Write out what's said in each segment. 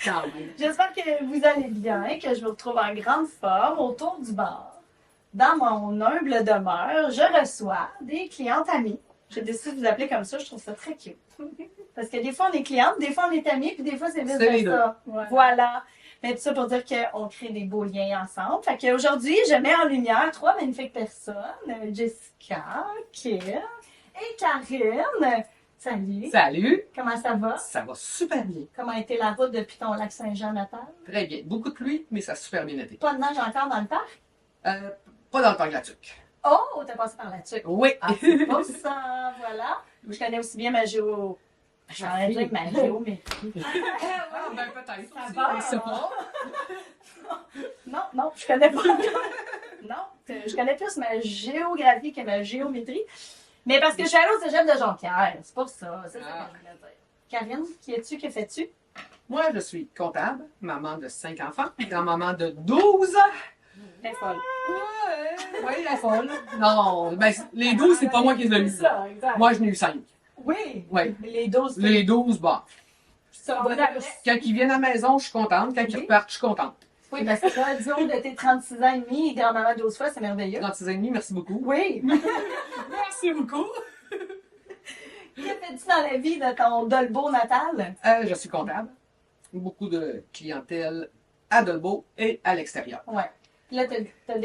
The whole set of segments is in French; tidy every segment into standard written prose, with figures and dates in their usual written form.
Quand même. J'espère que vous allez bien, que je vous retrouve en grande forme autour du bar. Dans mon humble demeure, je reçois des clientes amies. J'ai décidé de vous appeler comme ça, je trouve ça très cute. Parce que des fois on est cliente, des fois on est amies, puis des fois c'est C'est les deux. vice-versa. Voilà. Mais tout ça pour dire qu'on crée des beaux liens ensemble. Fait qu'aujourd'hui, je mets en lumière 3 magnifiques personnes. Jessica, Kim et Karine. Salut. Salut! Comment ça va? Ça va super bien. Comment a été la route depuis ton lac Saint-Jean natal? Très bien. Beaucoup de pluie, mais ça a super bien été. Pas de neige encore dans le parc? Pas dans le temps de la tuque. Oh, t'as passé par la tuque. Oui. Ah, c'est pas ça, voilà. Je connais aussi bien ma géo... Je vais en dire ma géométrie. Ah, ben peut-être. Ça aussi, va. on ne sait pas. Non, je connais pas. Non, je connais plus ma géographie que ma géométrie. Mais parce que je suis allée au cégep de Jonquière, c'est pour ça. C'est ça que je voulais dire. Karine, qui es-tu, que fais-tu? Moi, je suis comptable, maman de 5 enfants, grand-maman de 12. T'es folle. Oui, la folle. Non, ben, les 12, c'est pas moi qui les ai eu. C'est ça, exact. Moi, je n'ai eu 5. Oui. Oui. Les 12. Les 12, bah. Ça, Quand ils viennent à la maison, je suis contente. Quand ils Oui. repartent, je suis contente. oui, parce que toi, disons, de tes 36 ans et demi, grand-maman 12 fois, c'est merveilleux. 36 ans et demi, merci beaucoup. Oui. Merci beaucoup. Que fais-tu dans la vie de ton Dolbeau natal? Je suis comptable. Beaucoup de clientèle à Dolbeau et à l'extérieur. Ouais. Puis là, t'as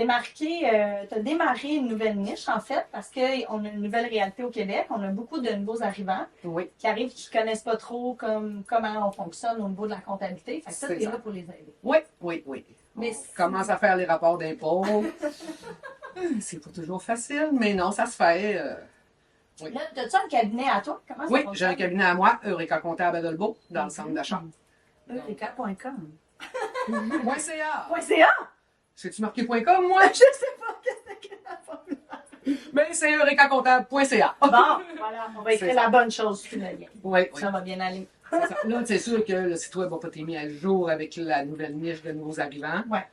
démarré une nouvelle niche, en fait, parce qu'on a une nouvelle réalité au Québec. On a beaucoup de nouveaux arrivants Oui. qui arrivent, qui ne connaissent pas trop comment on fonctionne au niveau de la comptabilité. Fait que ça, C'est t'es ça. là pour les aider. Oui, oui, oui. Mais On commence à faire les rapports d'impôts. C'est pas toujours facile, mais non, ça se fait. Oui. Là, t'as-tu un cabinet à toi? Comment ça Oui, fonctionne? j'ai un cabinet à moi, Eureka Comptable à Dolbeau, dans le centre d'achat. Eureka.com. .ca. .ca? C'est-tu marqué .com, moi? Je sais pas qu'est-ce que la formule. Mais c'est eurekacomptable.ca. Bon, voilà, on va écrire C'est la ça. bonne chose sur le lien. Oui, oui. Ça va bien aller. C'est ça. Là, c'est sûr que le site web n'a pas été mis à jour avec la nouvelle niche de nouveaux arrivants. Ouais.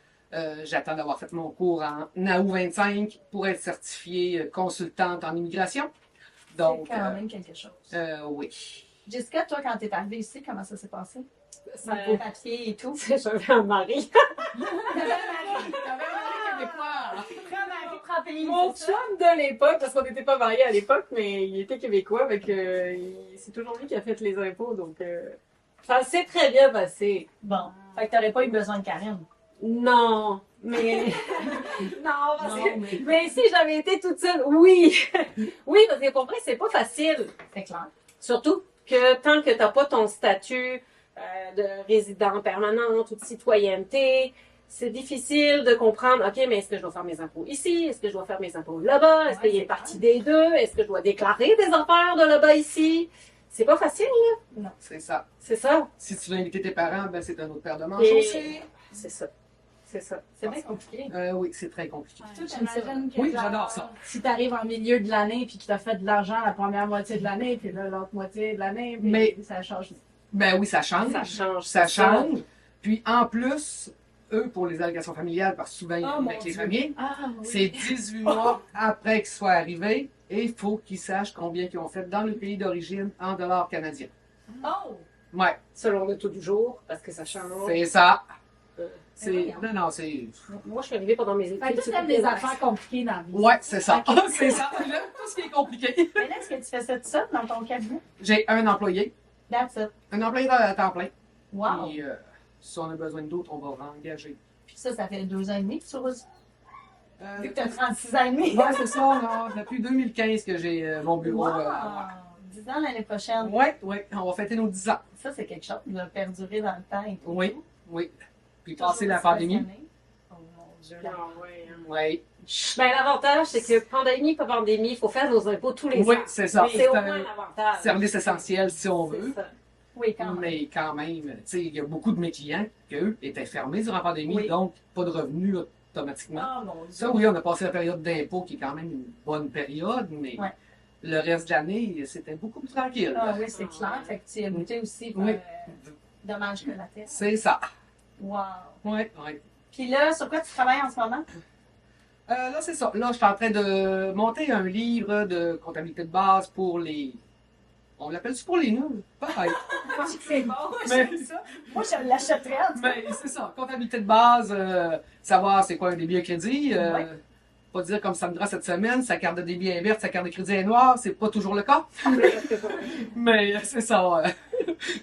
J'attends d'avoir fait mon cours en août 25 pour être certifiée consultante en immigration. Donc, C'est quand même quelque chose. oui. Jessica, toi, quand t'es arrivée ici, comment ça s'est passé? Ça- Vos papiers et tout. J'avais un mari. Mon chum de l'époque, parce qu'on n'était pas mariés à l'époque, mais il était québécois, donc c'est toujours lui qui a fait les impôts, donc ça s'est très bien passé. Bon, fait que t'aurais pas eu besoin de Karine. Non, mais non, parce Non, que mais si j'avais été toute seule, oui, oui, parce que pour vrai, c'est pas facile. C'est clair. Surtout que tant que t'as pas ton statut de résident permanent ou de citoyenneté, c'est difficile de comprendre, OK, mais est-ce que je dois faire mes impôts ici? Est-ce que je dois faire mes impôts là-bas? Est-ce Ouais, qu'il y a c'est une partie des deux? Est-ce que je dois déclarer des affaires de là-bas ici? C'est pas facile, là. C'est ça. C'est ça. Si tu veux inviter tes parents, ben c'est un autre paire de manches Et- aussi. C'est ça. C'est ça. C'est bien compliqué. Oui, c'est très compliqué. Toi, j'imagine que Oui, genre, j'adore ça. Si t'arrives en milieu de l'année puis que t'as fait de l'argent la première moitié de l'année puis là l'autre moitié de l'année, puis Mais- ça change. Ben oui, ça change. Ça change. Ça c'est change. Puis en plus, eux, pour les allocations familiales, parce que souvent, ils Oh, vivent mon avec les Dieu. familles, Ah oui. c'est 18 mois après qu'ils soient arrivés et il faut qu'ils sachent combien ils ont fait dans le pays d'origine en dollars canadiens. Oh! Ouais, Selon le taux du jour, parce que ça change. c'est ça. Euh, C'est... Non, c'est... Moi, je suis arrivée pendant mes études. Fait que toi, t'aimes les affaires compliquées dans la vie. Ouais, c'est ça. C'est ça. J'aime tout ce qui est compliqué. Mais là, est-ce que tu fais ça tout seul dans ton cabinet? J'ai un employé. That's it. Un employé à temps plein. Wow! Puis, si on a besoin d'autres, on va engager. Puis ça fait 2 ans et demi que tu roules. Euh, Vu que t'as 36 ans et demi. ouais, c'est ça. Non, depuis 2015 que j'ai mon bureau. Wow! 10 ans l'année prochaine. Ouais, ouais. On va fêter nos 10 ans. Ça, c'est quelque chose de perdurer dans le temps. Et tout. Oui, oui. Puis Toujours passer la pandémie. passionné. Oh mon Dieu. Ah, ouais, hein. Oui. Ben, l'avantage, c'est que pandémie, pas pandémie, il faut faire nos impôts tous les Oui, ans. c'est ça. C'est C'est au moins un l'avantage. service essentiel si on veut. C'est ça. Oui, quand même. Mais quand même, tu sais, il y a beaucoup de mes clients qui, eux, étaient fermés durant la pandémie, Oui. donc pas de revenus automatiquement. Oh mon Dieu. Ça, oui, on a passé la période d'impôt qui est quand même une bonne période, mais Ouais. le reste de l'année, c'était beaucoup plus tranquille. Ah oui, c'est clair. Fait que tu as goûté aussi pour Oui. dommage collatéraux. C'est ça. Wow. Oui, oui. Puis là, sur quoi tu travailles en ce moment? Là, c'est ça. Là, je suis en train de monter un livre de comptabilité de base pour les On l'appelle-tu pour les nuls? Pareil. C'est bon, Mais- j'aime ça. Moi, je l'achèterais en tout cas. Mais c'est ça, comptabilité de base, savoir c'est quoi un débit à crédit. Ouais. Pas dire comme Sandra cette semaine, sa carte de débit est verte, sa carte de crédit est noire, c'est pas toujours le cas. Mais c'est ça.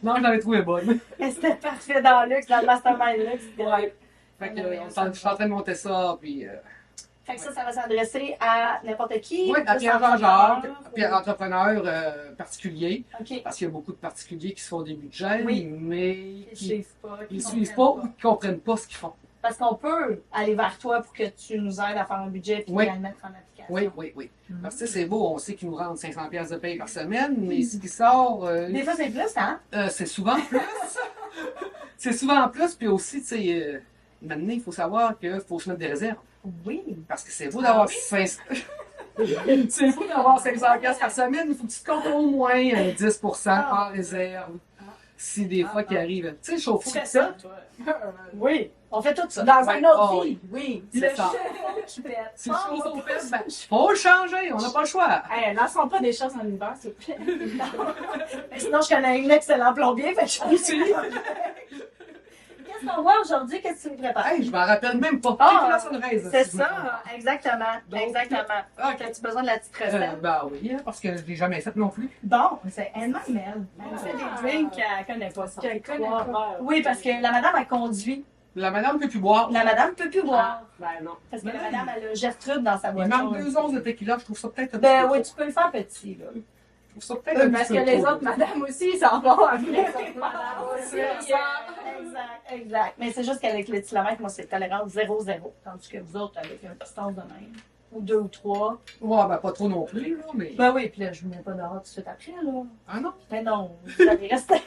Non, je l'avais trouvé bonne. Mais c'était parfait dans le luxe, dans le mastermind luxe. Ouais. Fait que, je suis en train de monter ça, puis... Fait que ça va s'adresser à n'importe qui. oui, à plus Pierre Jean-Jacques, entrepreneur, puis entrepreneur particulier, OK. parce qu'il y a beaucoup de particuliers qui se font des budgets, Oui. mais Ils qui suivent pas. ne qui suivent pas comprennent ou qui ne comprennent pas ce qu'ils font. Parce qu'on peut aller vers toi pour que tu nous aides à faire un budget et Oui. à le mettre en application. Oui, oui, oui. Mhm. Parce que c'est beau, on sait qu'ils nous rendent 500 pièces de paye par semaine, mais ce qui sort, Des fois, c'est plus, hein? c'est souvent plus. C'est souvent plus, puis aussi, tu sais, maintenant, il faut savoir qu'il faut se mettre des réserves. Oui. Parce que c'est beau d'avoir 500... c'est beau d'avoir 500 pièces par semaine, il faut que tu te comptes au moins 10% en réserve. Si des fois qu'il arrive. Tu sais, Tu chauffe fais ça, toi? Oui. On fait tout ça. Dans Ouais. un autre Oh, vie, oui. Le c'est ça. chauffe-eau qui pète. Si le chauffe au pète, ben, faut le changer, on n'a pas le choix. Hey, lançons pas des choses dans l'univers, s'il vous plaît. Mais sinon, je connais un excellent plombier, fait que je Aussi. Qu'est-ce qu'on voit aujourd'hui? Qu'est-ce que tu nous prépares? Hey, je m'en rappelle même pas. Ah, la sunrise. C'est ça, exactement. Donc, Exactement. OK. As-tu besoin de la petite recette? Ben oui, hein, parce que je l'ai jamais faite non plus. Bon, c'est Emma Mel. Elle fait des drinks qu'elle connaît pas. Ça. Qu'elle connaît pas. Oui, parce que la madame a conduit. La madame ne peut plus boire. La madame peut plus boire. Ben non. Parce que la madame, elle a Gertrude dans sa Il voiture. manque 2 onces de tequila, je trouve ça peut-être un Ben petit oui, peu tu peux le faire petit, là. trop. Je trouve ça peut-être un Parce petit que peu les trop. autres madames aussi s'en vont après. Exact, exact. Mais c'est juste qu'avec les kilomètres, moi, c'est tolérance 0-0. Tandis que vous autres, avec un distance de même. Ou 2 ou 3. Ouais, ben pas trop non plus, là, mais... Ben oui, puis là, je vous mets pas dehors tout de suite après, là. Ah non? Mais non, vous allez rester.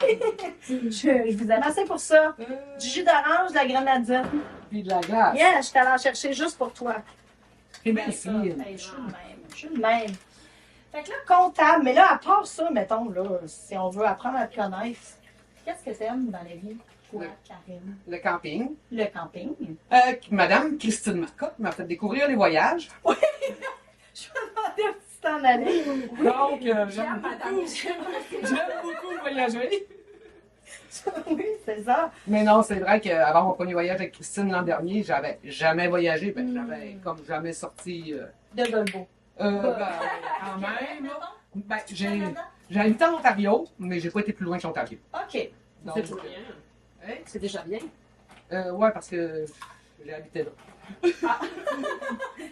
je vous aime assez pour ça. Du jus d'orange, de la grenadine. Puis de la glace. Yeah, je suis allée en chercher juste pour toi. C'est bien Ça, fine. hey, je suis le même. Je suis le même. Fait que là, comptable. Mais là, à part ça, mettons, là, si on veut apprendre à te connaître, qu'est-ce que t'aimes dans la vie? Toi, Le- Karine? Le camping. Le camping. Madame Christine Marcotte m'a fait découvrir les voyages. Je me demandais où tu t'en allais. Donc, J'aime j'aime madame. beaucoup voyager. Oui, c'est ça. Mais non, c'est vrai qu'avant mon premier voyage avec Christine l'an dernier, j'avais jamais voyagé. Ben, j'avais comme jamais sorti... De Golbo. Quand même. Ben, j'ai habité en Ontario, mais j'ai pas été plus loin que l'Ontario. OK. Donc, C'est bien. hein? C'est déjà bien. Ouais, parce que j'ai habité là.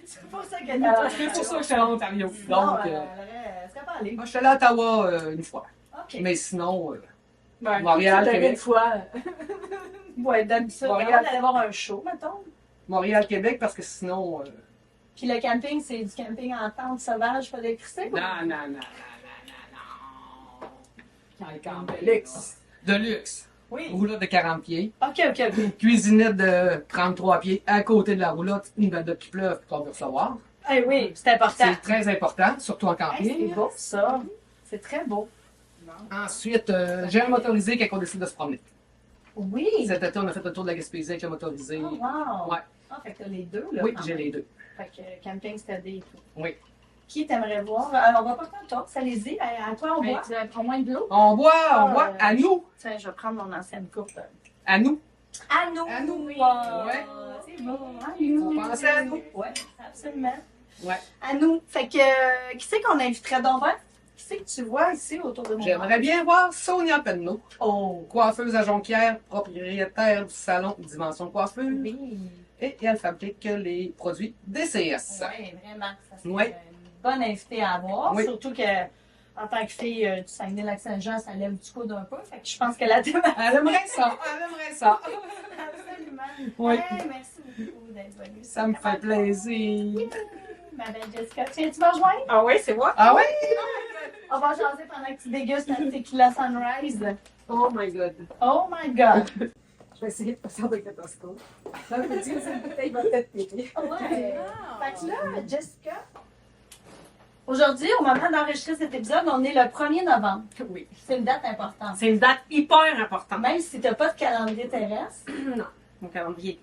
C'est pour ça que C'est pour ça que j'étais en Ontario. Donc, est-ce qu'elle peut aller? moi, je suis allée à Ottawa une fois. OK. Mais sinon, Ben, Montréal, tu Québec. une fois. Ouais, d'habitude, Montréal. regarde d'aller voir un show, mettons. Montréal, Québec, parce que sinon... Puis le camping, c'est du camping en tente sauvage, pas d'électricité? non. Un camp de Luxe. De luxe. Oui. Roulotte de 40 pieds. OK. Cuisinette de 33 pieds à côté de la roulotte. Une belle qui pleuve qu'on veut recevoir. Eh oui, c'est important. C'est très important, surtout en Hey, camping. c'est beau, ça. C'est très beau. Ensuite, j'ai un motorisé quand on décide de se promener. Oui. Cet été, on a fait le tour de la Gaspésie avec le motorisé. Oh, wow. Ouais. Ah, fait que t'as les deux, là. Oui, quand j'ai même. les deux. Fait que camping, c'était des tout. Oui. Qui t'aimerais voir? On va pas tant torse, allez-y. À toi, on Mais boit. tu as au moins de l'eau. On boit à nous. Tiens, je vais prendre mon ancienne coupe. À nous. À nous. À nous, oui. ouais. C'est bon. À nous. Faut penser à nous. Ouais, absolument. Ouais. À nous. Fait que, qui c'est qu'on inviterait donc, hein? Qui c'est que tu vois ici autour de moi? J'aimerais bien voir Sonia Penneau, Oh. coiffeuse à Jonquière, propriétaire du salon Dimension Coiffure. Oui. Et elle fabrique les produits DCS. Oui, vraiment. Ça serait Ouais. une bonne invitée à avoir. Oui. Surtout que, en tant que fille du Saguenay-Lac-Saint-Jean, ça lève du coude un peu. Fait que je pense que la thématique. Elle aimerait ça. Elle aimerait ça. Absolument. Oui. Hey, merci beaucoup d'être venue. Ça me fait plaisir. Ma belle Jessica, tu viens-tu me rejoindre? Ah oui, c'est moi? Ah ouais? On va jaser pendant que tu dégustes notre tequila sunrise. Oh my god. Oh my God! Je vais essayer de passer avec le Costco. Ça veut dire que cette bouteille va peut-être péter. Ouais. Fait que là, Jessica, aujourd'hui, au moment d'enregistrer cet épisode, on est le 1er novembre. Oui. C'est une date importante. C'est une date hyper importante. Même si tu n'as pas de calendrier terrestre. Non, mon calendrier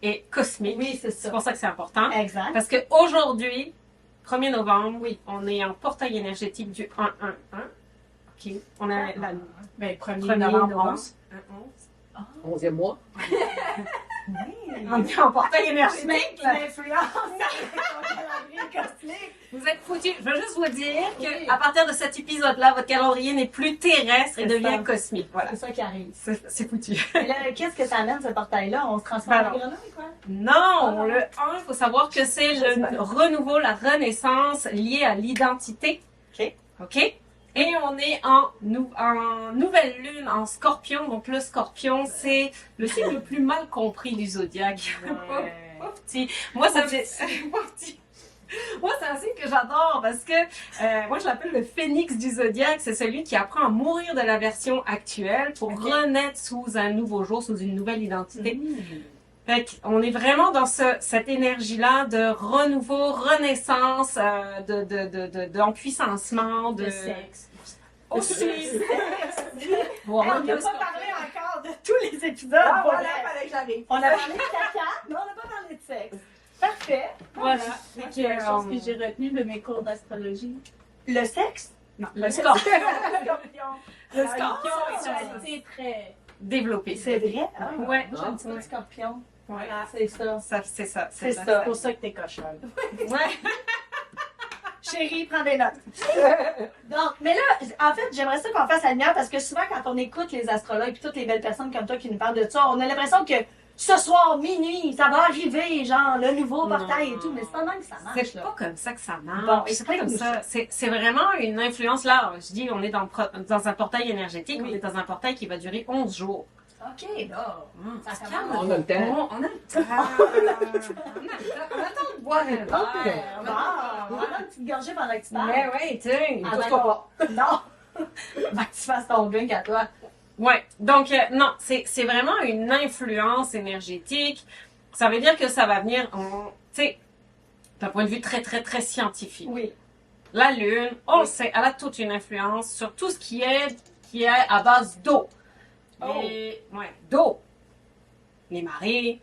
est cosmique. Oui, c'est C'est ça. pour ça que c'est important. Exact. Parce qu'aujourd'hui, 1er novembre, oui, on est en portail énergétique du 1-1-1. OK. On a la Ben, 1er 1er novembre, novembre. 11. Un 11e mois. On est en portail énergétique. L'influence ton calendrier cosmique. Vous êtes foutus. Je veux juste vous dire qu'à partir de cet épisode-là, votre calendrier n'est plus terrestre et C'est devient ça. cosmique. Voilà. C'est ça qui arrive. C'est foutu. Et là, qu'est-ce que ça amène, ce portail-là? On se transforme en Alors. grenouille, quoi? Non, le 1, il faut savoir que c'est le renouveau, la renaissance liée à l'identité. OK. OK? Et on est en nouvelle lune, en scorpion. Donc le scorpion, c'est le signe le plus mal compris du zodiaque. Pauvre petit. Moi, ça fait... Pauvre petit. Moi, c'est un signe que j'adore parce que moi, je l'appelle le phénix du zodiaque. C'est celui qui apprend à mourir de la version actuelle pour renaître sous un nouveau jour, sous une nouvelle identité. Fait qu'on est vraiment dans cette énergie-là de renouveau, renaissance, d'empuissancement, de... sexe. Aussi. On n'a pas parlé encore de tous les épisodes. Ah, pour voilà, vrai. fallait que j'arrive. On a parlé de caca, mais on n'a pas parlé de sexe. Parfait. Voilà. C'est quelque chose que j'ai retenu de mes cours d'astrologie. Le sexe? Non, le scorpion. Le Le scorpion Une est sexualité très... développé. C'est vrai? Ah, Ouais. j'ai un petit peu de scorpion. Ouais. C'est ça. C'est ça. C'est ça. C'est pour ça que t'es cochonne. Ouais. Chérie, prends des notes. Donc, mais là, en fait, j'aimerais ça qu'on fasse la lumière parce que souvent, quand on écoute les astrologues et toutes les belles personnes comme toi qui nous parlent de ça, on a l'impression que ce soir, minuit, ça va arriver, genre, le nouveau portail et tout, mais c'est pas même que ça marche, C'est là. pas comme ça que ça marche. Bon, c'est pas comme explique-nous ça. C'est vraiment une influence. Là, je dis, on est dans un portail énergétique. Oui. On est dans un portail qui va durer 11 jours. OK, là. Ça se commence. calme. On a le temps. On a le temps. On a le temps de boire un verre. Bon, on va prendre une petite gorgée pendant que tu parles. Mais oui, tiens. Ah, d'accord. Non. Va que tu fasses ton drink à toi. Ouais. Donc, non, c'est vraiment une influence énergétique. Ça veut dire que ça va venir, tu sais, d'un point de vue très, très, très scientifique. Oui. La Lune, on le sait, elle a toute une influence sur tout ce qui est à base d'eau. D'eau. Les marées,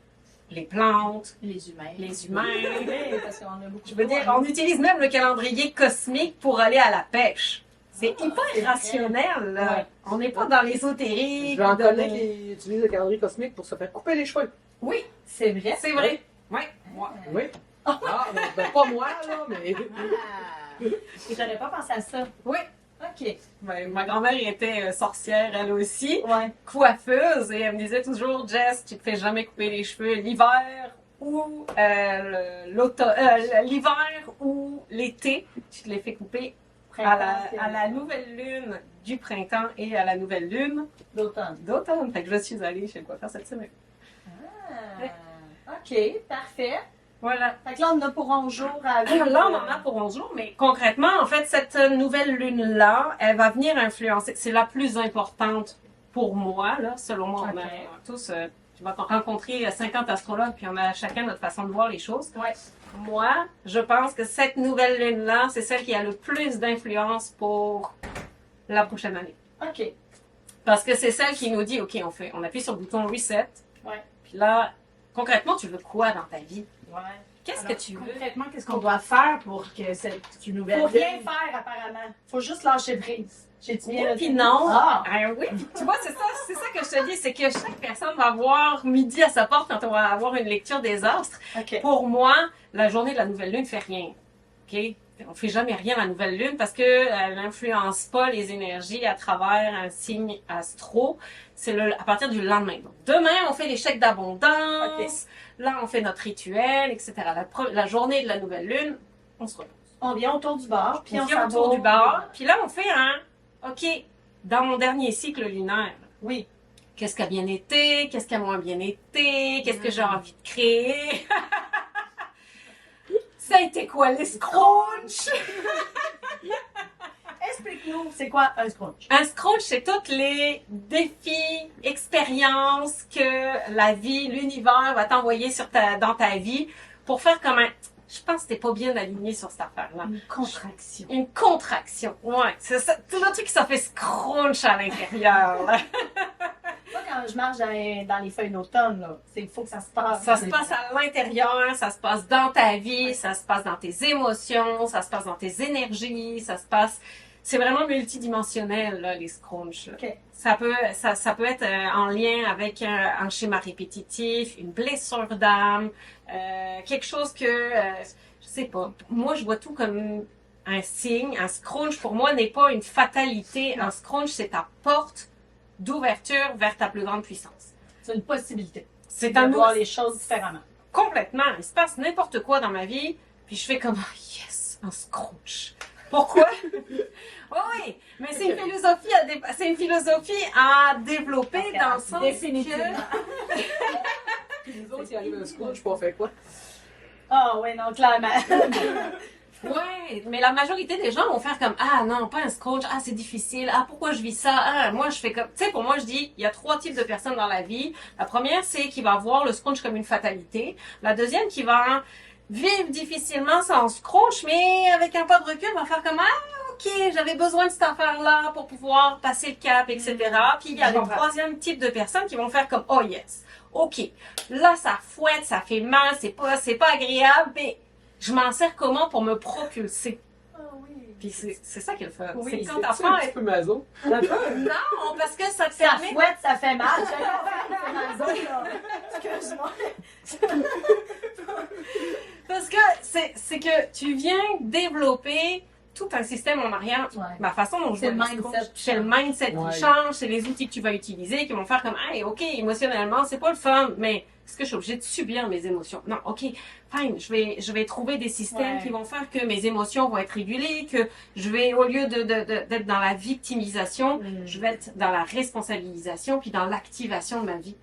les plantes, Les humains. les humains. Oui, parce qu'on a beaucoup Je veux dire, on utilise même le calendrier cosmique pour aller à la pêche. C'est hyper rationnel, là. Ouais. On n'est pas dans l'ésotérique. J'en dans connais le- qui utilisent le calendrier cosmique pour se faire couper les cheveux. Oui, C'est vrai. c'est vrai. Ouais, moi. Oui. Ah, ben, pas moi, là, mais. J'aurais pas pensé à ça. Oui. OK. Ben, ma grand-mère était sorcière, elle aussi, Ouais. coiffeuse, et elle me disait toujours, Jess, tu te fais jamais couper les cheveux l'hiver ou l'hiver ou l'été, tu te les fais couper à la nouvelle lune du printemps et à la nouvelle lune D'automne. d'automne. Fait que je suis allée chez le coiffeur cette semaine. OK, parfait. Voilà. Fait que là, on en a pour 11 jours à Alors là, on en a pour 11 jours, mais concrètement, en fait, cette nouvelle lune-là, elle va venir influencer. C'est la plus importante pour moi, là, selon moi. On a Ok. tous, tu vas rencontrer 50 astrologues, puis on a chacun notre façon de voir les choses. Ouais. Moi, je pense que cette nouvelle lune-là, c'est celle qui a le plus d'influence pour la prochaine année. OK. Parce que c'est celle qui nous dit, OK, on appuie sur le bouton reset. Ouais. Puis là, concrètement, tu veux quoi dans ta vie? Ouais. Qu'est-ce que Alors, tu veux? concrètement, qu'est-ce qu'on doit faire pour que cette nouvelle... Faut rien faire, apparemment. Faut juste lâcher prise. J'ai-tu bien Oui, le puis dit? non. Ah! Oui, puis tu vois, c'est ça que je te dis, c'est que chaque personne va avoir midi à sa porte quand on va avoir une lecture des astres. OK. Pour moi, la journée de la nouvelle lune fait rien. OK? On fait jamais rien la nouvelle lune parce que elle n'influence pas les énergies à travers un signe astro. C'est à partir du lendemain. Donc, demain, on fait les chèques d'abondance. OK. Là, on fait notre rituel, etc. La journée de la nouvelle lune, on se repose. On vient autour du bar, puis on vient s'en autour va du bar. Puis là, on fait OK, dans mon dernier cycle lunaire, Oui. qu'est-ce qui a bien été, qu'est-ce qui a moins bien été, qu'est-ce que j'ai envie de créer. Ça a été quoi les scrunch? Explique-nous, c'est quoi un scrunch? Un scrunch, c'est tous les défis, expériences que la vie, l'univers va t'envoyer dans ta vie pour faire comme un... Je pense que t'es pas bien aligné sur cette affaire-là. Une contraction. Une contraction. Ouais, c'est ça. Tout le truc qui ça fait scrunch à l'intérieur. là. Moi, quand je marche dans les feuilles d'automne, là, il faut que ça se passe. Ça se passe à l'intérieur, ça se passe dans ta vie, ça se passe dans tes émotions, ça se passe dans tes énergies, ça se passe... c'est vraiment multidimensionnel, là, les scrunchs. Là. OK. Ça peut être en lien avec un schéma répétitif, une blessure d'âme, quelque chose que, je sais pas, moi je vois tout comme un signe. Un scrunch pour moi n'est pas une fatalité. Un scrunch c'est ta porte d'ouverture vers ta plus grande puissance. C'est une possibilité. C'est De un voir les choses différemment. complètement. Il se passe n'importe quoi dans ma vie, puis je fais comme oh, yes, un scrunch. Pourquoi? Oui, mais c'est une philosophie à développer dans le sens Définitivement. Puis les autres, ils arrivent à un scotch, pas fait quoi? Ah oui, non, clairement. ouais, mais la majorité des gens vont faire comme ah non, pas un scrunch, ah c'est difficile, ah pourquoi je vis ça, ah moi je fais comme, tu sais pour moi je dis il y a 3 types de personnes dans la vie. La première c'est qui va voir le scrunch comme une fatalité. La deuxième qui va vivre difficilement sans scrunch, mais avec un pas de recul va faire comme ah ok j'avais besoin de cette affaire là pour pouvoir passer le cap etc. Puis il y a le troisième type de personnes qui vont faire comme oh yes, ok là ça fouette, ça fait mal, c'est pas agréable, mais je m'en sers comment pour me propulser? Ah oui. Puis c'est ça qui est le fun. Oui, c'est quand C'est ta un femme petit peu maso. non, parce que ça te Ça permet... fouette, ça fait mal. Je comprends, c'est dans le zone, là. Excuse-moi. Parce que c'est que tu viens développer tout un système en arrière. Ouais. Ma façon dont je C'est vois le le mindset. coach, c'est le mindset Ouais. qui change, c'est les outils que tu vas utiliser qui vont faire comme hey, ok, émotionnellement, c'est pas le fun, mais est-ce que je suis obligée de subir mes émotions? Non, ok, fine, je vais trouver des systèmes Ouais. qui vont faire que mes émotions vont être régulées, que je vais, au lieu d'être dans la victimisation, je vais être dans la responsabilisation puis dans l'activation de ma vie.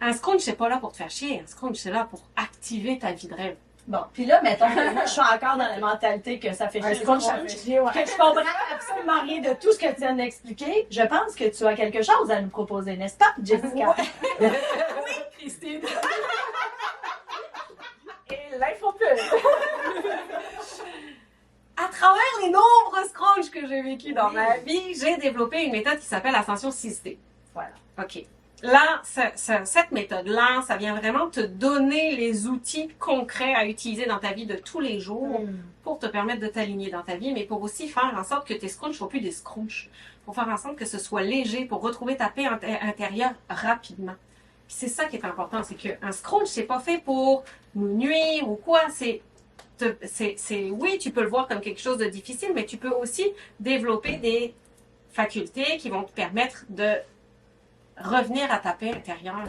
Un scrunch, c'est pas là pour te faire chier. Un scrunch, c'est là pour activer ta vie de rêve. Bon, puis là, mettons que moi, je suis encore dans la mentalité que ça fait Un chier. scrunch, ça fait chier, ouais. Que je comprends absolument rien de tout ce que tu viens d'expliquer. Je pense que tu as quelque chose à nous proposer, n'est-ce pas, Jessica? Oui, Christine. Et l'infopeuse. À travers les nombreux scrunchs que j'ai vécu dans ma vie, j'ai développé une méthode qui s'appelle Ascension 6D. Voilà. OK. Là, cette méthode-là, ça vient vraiment te donner les outils concrets à utiliser dans ta vie de tous les jours pour te permettre de t'aligner dans ta vie, mais pour aussi faire en sorte que tes scrunchs ne soient plus des scrunchs. Pour faire en sorte que ce soit léger, pour retrouver ta paix intérieure rapidement. Puis c'est ça qui est important, c'est qu'un scrunch, c'est pas fait pour nous nuire ou quoi, oui, tu peux le voir comme quelque chose de difficile, mais tu peux aussi développer des facultés qui vont te permettre de revenir à ta paix intérieure.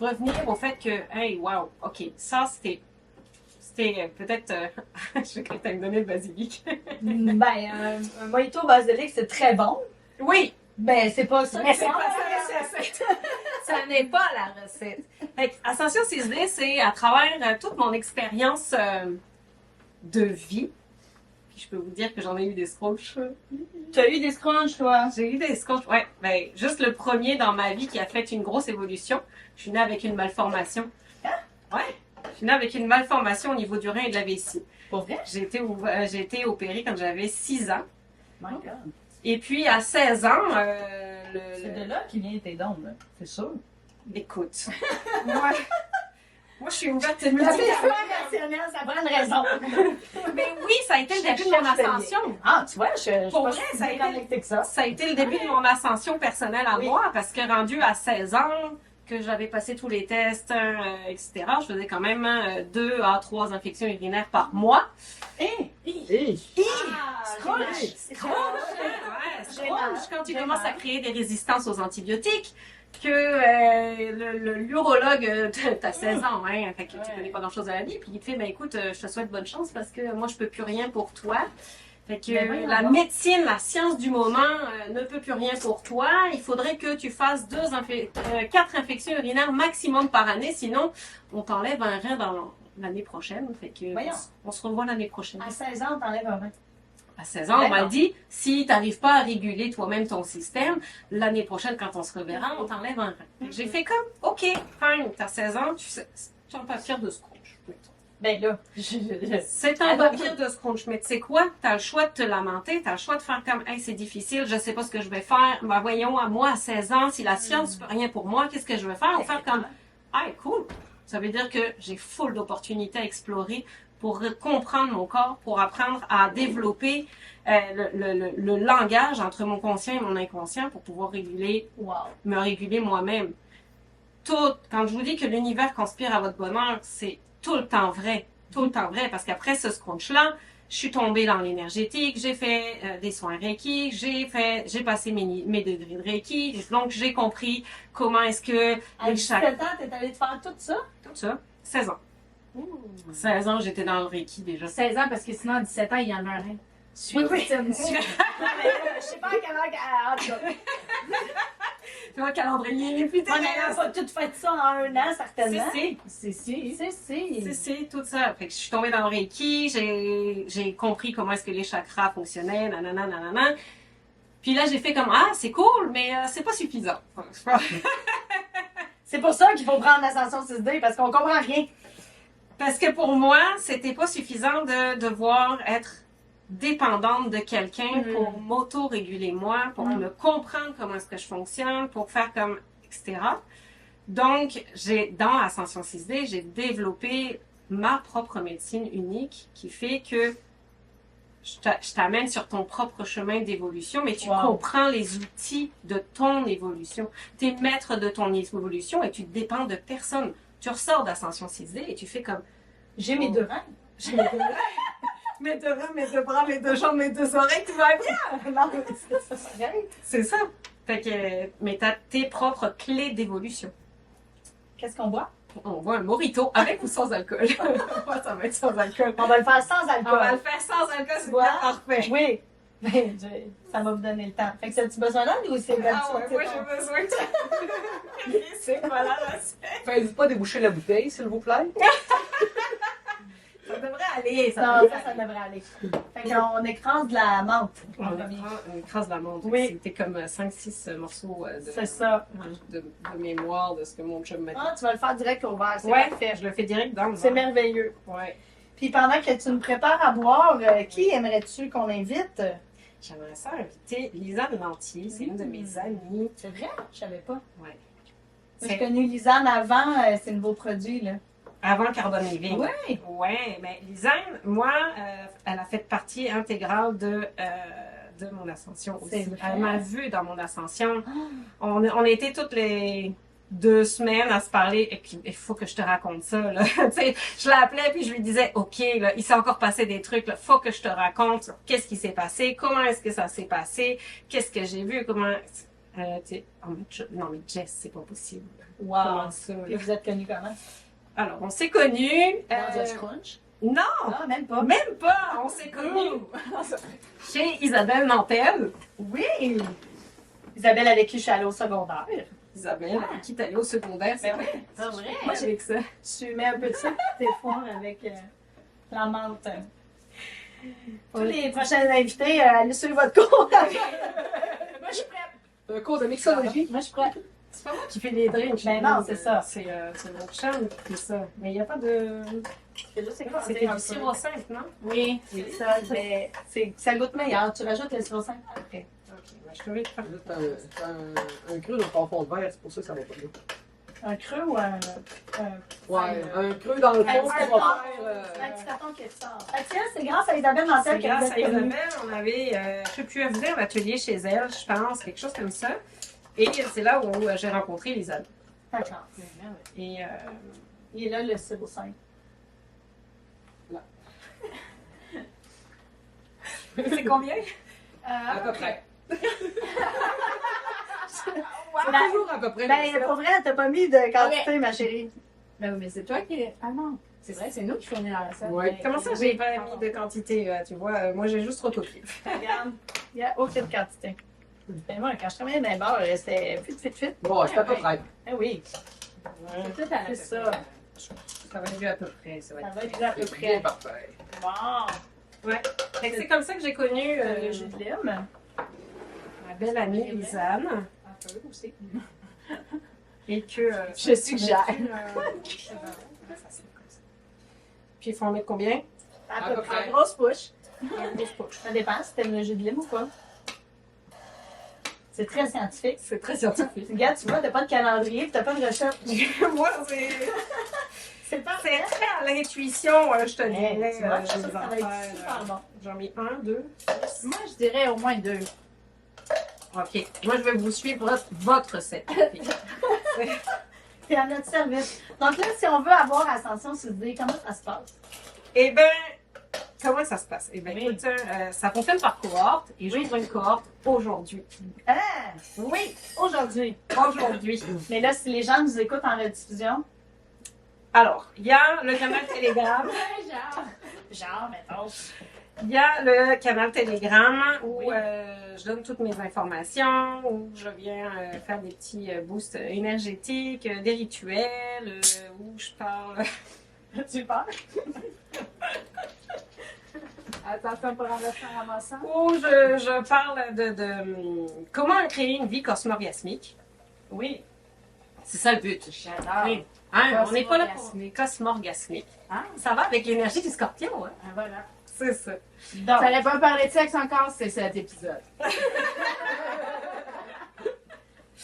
Revenir au fait que, hey, wow, ok, ça c'était peut-être, je vais que tu me donner le basilic. Ben, un mojito basilic, c'est très bon. Oui, Ben, c'est pas ça. mais c'est pas ça la recette. Ça n'est pas la recette. Fait que Ascension 6D, c'est à travers toute mon expérience de vie. Puis je peux vous dire que j'en ai eu des scrunchs. Tu as eu des scrunchs, toi? J'ai eu des scrunchs, ouais. Ben, juste le premier dans ma vie qui a fait une grosse évolution. Je suis née avec une malformation. Ouais. Je suis née avec une malformation au niveau du rein et de la vessie. Pour vrai? J'ai été opérée quand j'avais 6 ans. My God. Et puis, à 16 ans, C'est de là qu'il vient tes dons, là. C'est sûr. Écoute, moi, je suis ouverte à La multi. rationnel, ça prend une raison. Mais oui, ça a été le début de mon ascension. Ah, tu vois, je suis Pour pas vrai, si ça a été- déconnectée que ça. Ça a été le début de mon ascension personnelle à Oui. moi, parce que rendu à 16 ans, que j'avais passé tous les tests, etc., je faisais quand même 2 à 3 infections urinaires par mois. Hey! Scrunch! Ouais, scrunch, quand tu commences à créer des résistances aux antibiotiques, que l'urologue, t'as 16 ans, hein, fait que tu connais pas grand-chose à la vie, puis il te fait, ben écoute, je te souhaite bonne chance parce que moi, je peux plus rien pour toi. Fait que Ben voyons la donc. médecine, la science du moment ne peut plus rien pour toi. Il faudrait que tu fasses 4 infections urinaires maximum par année, sinon on t'enlève un rein dans l'année prochaine. Fait que Voyons. on se revoit l'année prochaine. À 16 ans, t'enlèves un rein. À 16 ans, on m'a D'accord. dit, si tu n'arrives pas à réguler toi-même ton système, l'année prochaine, quand on se reverra, on t'enlève un rein. Fait que j'ai fait comme, OK, fine, t'as 16 ans, tu es en papier de scrunch. Ben là, C'est un papier de scrunch, mais tu sais quoi? Tu as le choix de te lamenter, tu as le choix de faire comme, hey, c'est difficile, je sais pas ce que je vais faire. Ben voyons, à moi, à 16 ans, si la science ne fait rien pour moi, qu'est-ce que je vais faire? On va faire comme, ah, cool. Ça veut dire que j'ai full d'opportunités à explorer pour comprendre mon corps, pour apprendre à développer le langage entre mon conscient et mon inconscient pour pouvoir Wow. me réguler moi-même. Quand je vous dis que l'univers conspire à votre bonheur, c'est tout le temps vrai. Tout le temps vrai, parce qu'après ce scrunch-là, je suis tombée dans l'énergétique, j'ai fait des soins Reiki, j'ai passé mes degrés de Reiki, donc j'ai compris comment est-ce que À 17 ans, t'es allée te faire tout ça? tout ça, 16 ans. 16 ans, j'étais dans le Reiki déjà. 16 ans, parce que sinon, à 17 ans, il y en a un. Oui, oui. Je sais pas à quelle heure. En tout cas. Tu vois, calendrier, puis On n'a pas tout fait ça en un an, certainement. C'est tout ça. Fait que je suis tombée dans le Reiki, j'ai compris comment est-ce que les chakras fonctionnaient, nanana, nanana. Puis là, j'ai fait comme, ah, c'est cool, mais c'est pas suffisant. C'est pour ça qu'il faut prendre l'ascension 6D, parce qu'on comprend rien. Parce que pour moi, c'était pas suffisant de devoir être dépendante de quelqu'un pour m'auto-réguler moi, pour me comprendre comment est-ce que je fonctionne, pour faire comme, etc. Donc, dans Ascension 6D, j'ai développé ma propre médecine unique qui fait que je t'amène sur ton propre chemin d'évolution, mais tu comprends les outils de ton évolution. Tu es maître de ton évolution et tu dépends de personne. Tu ressors d'Ascension 6D et tu fais comme... J'ai mes deux reins. J'ai mes deux reins. Mes deux reins, mes deux bras, mes deux jambes, mes deux oreilles, tout va bien. Non, c'est ça. C'est ça. Fait que, mais t'as tes propres clés d'évolution. Qu'est-ce qu'on boit? On voit un mojito avec ou sans alcool. Moi, ça va être sans alcool. On va le faire sans alcool. On va le faire sans alcool, c'est Voilà. parfait. Oui. Mais ça va vous donner le temps. Fait que as-tu besoin d'aide ou c'est Ah ouais, moi j'ai besoin de... C'est pas la recette. Faites pas déboucher la bouteille, s'il vous plaît. Ça devrait aller, Non, ça devrait aller. Fait qu'on écrase de la menthe. On écrase la menthe. Oui. C'était comme 5-6 morceaux C'est ça. de mémoire de ce que mon chum m'a dit. Ah, tu vas le faire direct au verre. C'est Ouais, parfait. je le fais direct dans le C'est verre. merveilleux. Ouais. Puis pendant que tu me prépares à boire, qui aimerais-tu qu'on invite? J'aimerais ça inviter Lisanne Lantier, c'est une de mes amies. C'est vrai? Je savais pas. Ouais. Moi, j'ai connu Lisanne avant ces nouveaux produits, là. Avant Carbone Living. Oui. Ouais, mais Lisanne, moi, elle a fait partie intégrale de mon ascension aussi. C'est vrai. Elle m'a vue dans mon ascension. On était toutes les 2 semaines à se parler, et puis il faut que je te raconte ça, là. Tu sais, je l'appelais puis je lui disais, OK, là, il s'est encore passé des trucs, là, faut que je te raconte qu'est-ce qui s'est passé, comment est-ce que ça s'est passé, qu'est-ce que j'ai vu, comment... tu sais, non mais Jess, c'est pas possible. Wow. Comment ça, Puis là? vous êtes connus comment? Alors, on s'est connus... Dans un scrunch? Non! Non, même pas. Même pas! On s'est connus chez Isabelle Nantel. Oui! Isabelle avec qui je suis allée au secondaire. Isabelle, qui est allée au secondaire, c'est Ben oui, c'est Moi, vrai. j'ai que ça. Tu mets un peu de sucre tes foires avec la menthe. Tous les prochains invités, allez suivre votre cours. Moi, je suis prête. Un cours de mixologie. Moi, je suis prête. C'est pas moi qui fais les drinks. Ben non, c'est ça. C'est mon chum qui fait ça. Mais il n'y a pas de... C'était du sirop simple, non? Oui, c'est ça. Mais ça goûte meilleur. Tu rajoutes le sirop simple après. Ok, ben, je peux vite faire. C'est un creux dans ton fond de verre, c'est pour ça que ça va pas bien. Un creux ou un Ouais, un creux dans le fond, Un ça carton. va faire. un petit carton qui sort? Tiens, c'est grâce à Isabelle Nantel C'est que vous grâce êtes à connus. Isabelle, on avait, je sais plus, elle faisait un atelier chez elle, je pense, quelque chose comme ça. Et c'est là où j'ai rencontré Isabelle. D'accord. Et Il est là, le sirop simple. c'est combien? À peu près. Wow. C'est toujours à peu près. Ben, pour vrai, t'as pas mis de quantité, ma chérie. Ben oui, mais c'est toi qui. Ah non, c'est vrai, c'est nous qui fournissons la recette. Ouais. Comment ça, j'ai pas mis de quantité, tu vois? Moi, j'ai juste recopié. Regarde, il n'y a aucune quantité. Ben moi, quand je travaillais dans les bars, c'était fit. Bon, c'est à peu près. Eh oui, C'est tout à c'est ça. Ça va être à peu près. Ça va Ça être... va être à peu C'est bien près. parfait. Bon, Ouais. Fait que c'est comme ça que j'ai connu le jus de lime. ma belle amie Lisanne. Un peu aussi. Et que. Je suggère. Puis il faut en mettre combien? À À peu peu près. près. Grosse push. Une grosse poche. Ça dépend si t'aimes le jus de lime ou pas. C'est très scientifique. C'est très scientifique. Regarde, tu vois, t'as pas de calendrier, t'as pas de recette. Moi, C'est parfait. C'est très à l'intuition, je te Eh, dirais. tu vois, je les suis sûre que ça va être affaires, super bon. J'en mets 1, 2. Moi, je dirais au moins 2. OK. Moi, je vais vous suivre votre recette. C'est à notre service. Donc là, si on veut avoir Ascension sur idée, comment ça se passe? Eh bien, comment ça se passe? Eh bien, Oui. écoute, ça fonctionne par cohorte et j'ouvre une cohorte aujourd'hui. Ah! Oui, Aujourd'hui. aujourd'hui. Mais là, si les gens nous écoutent en rediffusion, Alors, il y a le canal Telegram. genre, mettons. Il y a le canal Telegram où Oui. je donne toutes mes informations, où je viens faire des petits boosts énergétiques, des rituels, où je parle. Super. Attention pour renverser en ramassant. Où je parle de comment créer une vie cosmorgasmique. Oui. C'est ça le but. J'adore. Oui. Hein, on n'est pas là pour Cosmorgasmique. cosmorgasmique. Ah, Ça va avec l'énergie du scorpion, hein? voilà. C'est ça. Donc, T'allais pas parler de sexe encore, c'est cet épisode.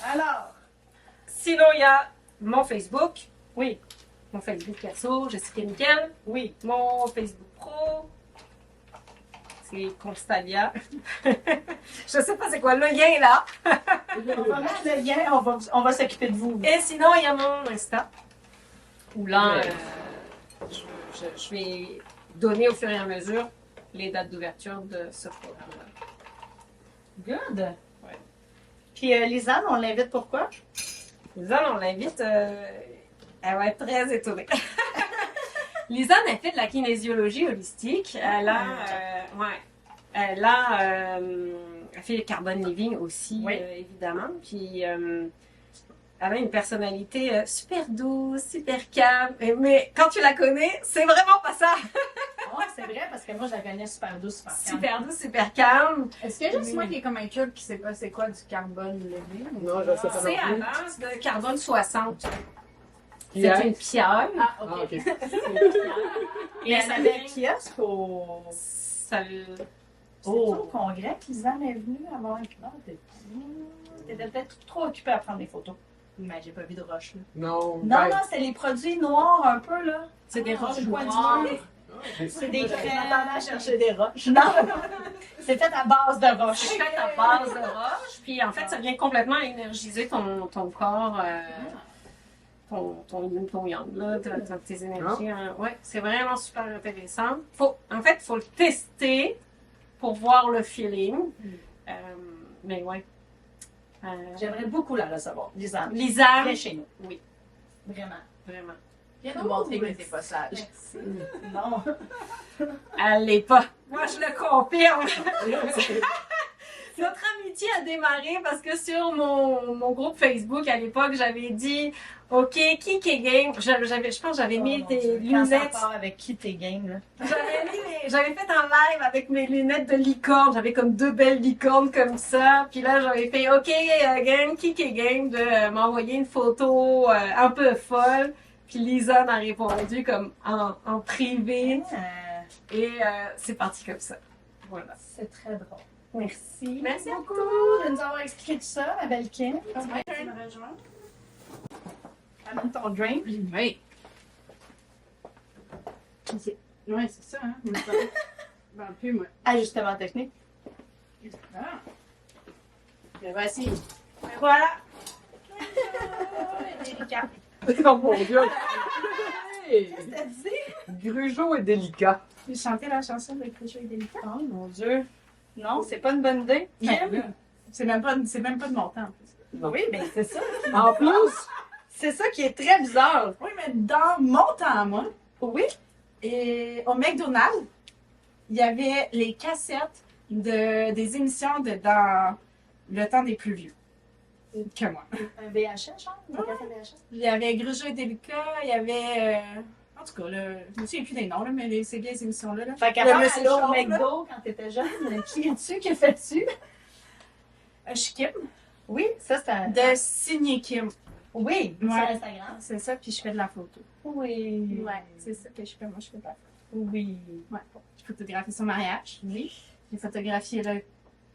alors, Sinon, il y a mon Facebook. oui, Mon Facebook perso, Jessica Nickel. oui. Mon Facebook pro, c'est Constalia. Je sais pas c'est quoi le lien est là. On va mettre le lien, on va s'occuper de vous. Et sinon, il y a mon Insta. Où là, je vais donner au fur et à mesure les dates d'ouverture de ce programme-là. Good. Ouais. Puis Lisanne, on l'invite pourquoi? Lisanne, on l'invite, elle va être très étonnée. Lisanne, elle fait de la kinésiologie holistique. Elle fait le carbone living aussi, Oui. évidemment. Puis, elle a une personnalité super douce, super calme. Mais quand tu la connais, c'est vraiment pas ça. Oh, c'est vrai, parce que moi, je la connais super douce, super calme. Super douce, super calme. Est-ce que juste moi qui est comme un cube qui sait pas c'est quoi du carbone levé? Non, je sais pas C'est à non plus. base de carbone 60. Pierre? C'est une pierre. Ah, Ah, ok. ok. Et elle avait kiosque au... Ça le- C'est au congrès que Lisanne est venue avoir un client. T'étais peut-être trop occupée à prendre des photos. Mais j'ai pas vu de roche, là. Non, Non, ben, non, c'est les produits noirs un peu, là. C'est des roches C'est le coin du noires. mur. C'est des crèmes. crèmes. J'attendais à chercher des roches. Non, c'est fait à base de roches. C'est fait à base de roche, puis en fait, ça vient complètement énergiser ton corps, ton yang, là, tes énergies. Hein. Ouais, c'est vraiment super intéressant. En fait, il faut le tester pour voir le feeling. Mais ouais. J'aimerais beaucoup la recevoir, Lisanne. Lisanne, Viens chez nous. oui, Vraiment. vraiment. Viens nous montrer que t'es pas sage. Non. Elle l'est pas. Moi, je le confirme. Notre amitié a démarré parce que sur mon groupe Facebook à l'époque, j'avais dit OK, qui est game? Je pense que j'avais mis des Quand ça lunettes. part avec qui t'es game, là? J'avais fait un live avec mes lunettes de licorne. J'avais comme 2 belles licornes comme ça. Puis là, j'avais fait OK, game, qui est game de m'envoyer une photo un peu folle. Puis Lisa m'a répondu comme en privé. Et c'est parti comme ça. Voilà. C'est très drôle. Merci. Merci beaucoup de nous avoir expliqué tout ça, ma belle Kim. Tu me rejoindre? Amène ton drink. Oui. Oui, c'est ça, hein. Ben, plus, moi. Ajustement technique. Ah. Mais voici. Voilà. Délicat. oh mon Dieu! Hey! Qu'est-ce que t'as dit? Grugeot est délicat. J'ai chanté la chanson de Cruchot et délicat. Oh mon Dieu. Non, c'est pas une bonne idée. Kim? C'est même pas de mon temps, en plus. Oui, mais c'est ça. En plus, C'est ça qui est très bizarre. Oui, mais dans mon temps, moi, Oui. et au McDonald's, il y avait les cassettes des émissions dans le temps des plus vieux que moi. Un VHS, genre? Un café VHS? Il y avait Grugeot et Délicat, il y avait... en tout cas, je me souviens plus des noms, là, mais ces vieilles émissions-là. Là. Fait qu'à Le part Monsieur aller au Chauve, là. McDo quand t'étais jeune, qui es-tu? Que fais-tu? Je suis Kim, Oui, ça c'est un... de Signé Kim. Oui, sur Ouais. Instagram. C'est ça, puis je fais de la photo. Oui. Ouais, c'est ça que je fais. Moi, je fais de la photo. Oui. Ouais. J'ai photographié son mariage. Oui. J'ai photographié le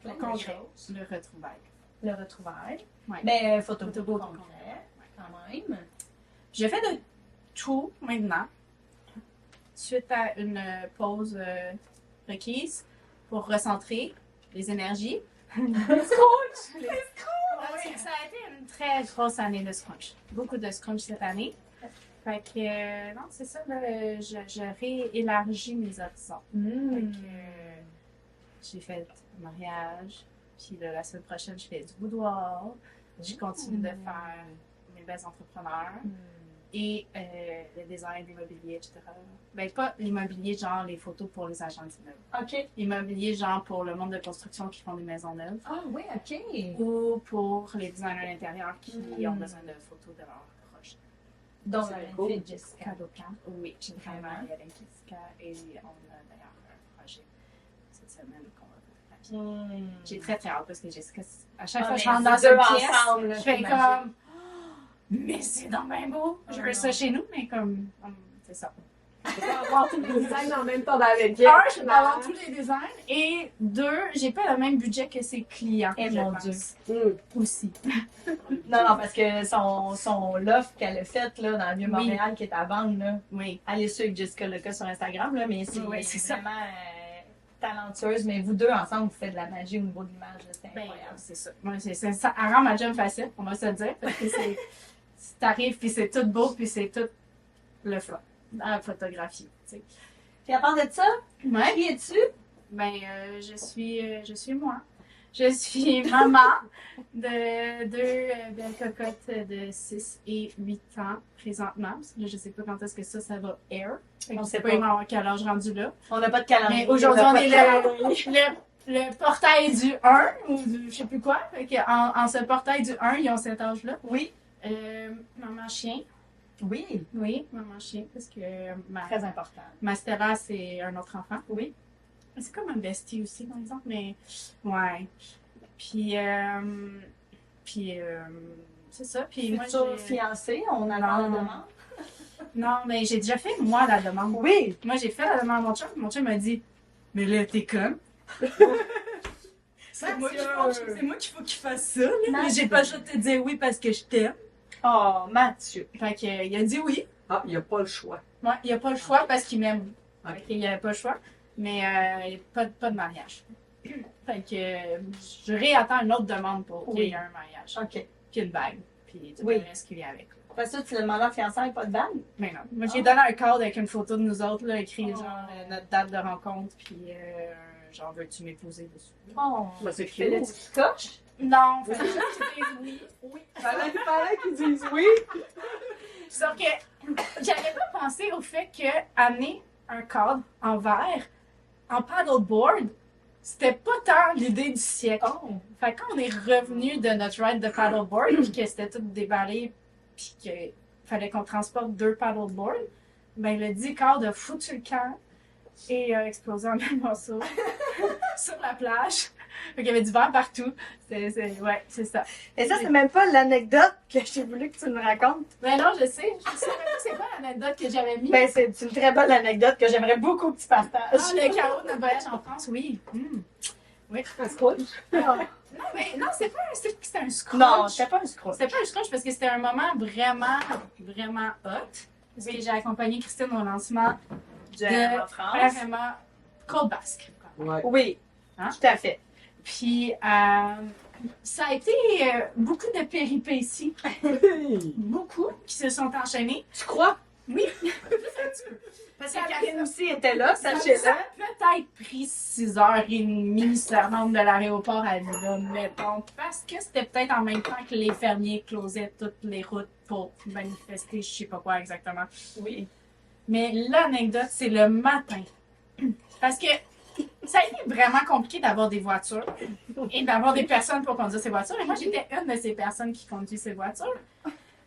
Plein de congrès, choses. le retrouvaille. Le retrouvaille. Ouais. Mais photo Photo beau beau congrès, quand même. J'ai fait tout maintenant, suite à une pause requise pour recentrer les énergies. Ouais, ça a été une très grosse année de scrunch. Beaucoup de scrunch cette année. Fait que, non, c'est ça, là, je réélargis mes horizons. Fait que, j'ai fait un mariage, puis là, la semaine prochaine, je fais du boudoir. Je continue de faire mes belles entrepreneurs et le design d'immobilier, etc. Ben, pas l'immobilier, genre les photos pour les agents d'immeubles. OK. Immobilier, genre pour le monde de construction qui font des maisons neuves. Ah oui, OK. Ou pour les designers d'intérieur qui ont besoin de photos de leurs proches. Donc, C'est la cool. fille Jessica. Oui, j'ai travaillé avec Jessica et on a d'ailleurs un projet cette semaine qu'on va faire. J'ai très très hâte parce que Jessica, à chaque fois que je rentre dans une pièce, je fais comme mais c'est donc bien beau! Je veux ça chez nous, mais comme c'est ça. Tu peux avoir tout le design en même temps dans la pièce. Un, je peux avoir tous les designs et deux, j'ai pas le même budget que ses clients. Eh je mon pense. Dieu. Aussi. Non, parce que son l'offre qu'elle a faite là, dans le Vieux-Montréal qui est à vendre, là, Oui. allez suivre Jessica Leca sur Instagram, là, mais c'est Oui, c'est ça. vraiment talentueuse. Mais vous deux ensemble, vous faites de la magie au niveau de l'image. là, C'est Ben, incroyable. c'est ça. Moi, ça elle rend ma job facile, on va se le dire, parce que t'arrives puis c'est tout beau puis c'est tout le fun dans la photographie. Tu sais. Puis à part de ça, Ouais. qui es-tu? Ben, je suis moi. Je suis maman de deux belles cocottes de 6 et 8 ans présentement. Parce que là, je sais pas quand est-ce que ça va air. Fait que On je sait sais pas. pas ils vont avoir quel âge rendu là. On n'a pas de calendrier. Mais aujourd'hui, on est là. le portail du 1 ou du je sais plus quoi. Fait que en ce portail du 1, ils ont cet âge-là. Oui. Maman chien. Oui. Oui, maman chien, parce que Très important. ma Stella, c'est un autre enfant. Oui. C'est comme un bestie aussi, par exemple, mais ouais. Puis, c'est ça. Puis moi, Futur fiancé, on attend la Non. demande. Non, mais j'ai déjà fait, moi, la demande. Oui. Moi, j'ai fait la demande à mon chum. Mon chum m'a dit, mais là, t'es comme. C'est moi qu'il faut qu'il fasse ça, là. Mais j'ai pas le choix de te dire oui parce que je t'aime. Oh, Mathieu. Fait que, il a dit oui. Ah, il n'y a pas le choix. Ouais, il a pas le choix parce qu'il m'aime. Ok. Fait qu'il avait pas le choix. Mais pas de mariage. Fait que je réattends une autre demande pour qu'il y ait un mariage. OK. Puis une bague. Puis tout Oui. le reste qui vient avec. Après ça, tu l'as demandé en fiançailles, pas de bague? Mais non. Moi, j'ai donné un cadre avec une photo de nous autres, là, écrit genre notre date de rencontre, puis genre veux-tu m'épouser dessus. Oh. Bah, c'est Fais-le cute. tu coches? Non, fallait juste que tu dises oui. Oui. Fallait qu'ils disent oui. Sauf que j'avais pas pensé au fait que amener un cadre en verre, en paddleboard, c'était pas tant l'idée du siècle. Oh. Fait que quand on est revenu de notre ride de paddleboard, puis que c'était tout déballé, puis qu'il fallait qu'on transporte 2 paddleboards, ben le 10 cadre a foutu le camp et a explosé en un morceau sur la plage. Fait qu'il y avait du verre partout. Ouais, c'est ça. Et ça, c'est même pas l'anecdote que j'ai voulu que tu me racontes. Mais non, je sais même pas c'est quoi l'anecdote que j'avais mis. Ben, c'est une très bonne anecdote que j'aimerais beaucoup que tu partages. Le chaos de notre voyage en France, oui. Oui. Un scotch. Non, mais non, c'était un scrunch. Non, c'était pas un scrunch. C'était pas un scrunch parce que c'était un moment vraiment, vraiment hot. Parce que j'ai accompagné Christine au lancement De en France. vraiment Côte Basque. Ouais. Oui, Hein? tout à fait. Puis, ça a été beaucoup de péripéties, beaucoup, qui se sont enchaînées. Tu crois? Oui. Parce que Karine aussi était là, Ça sachez-le. a peut-être pris 6h30 se rendre de l'aéroport à Lila, mettons, parce que c'était peut-être en même temps que les fermiers closaient toutes les routes pour manifester, je sais pas quoi exactement. Oui. Mais l'anecdote, c'est le matin. Parce que ça a été vraiment compliqué d'avoir des voitures et d'avoir des personnes pour conduire ces voitures. Et moi, j'étais une de ces personnes qui conduit ces voitures.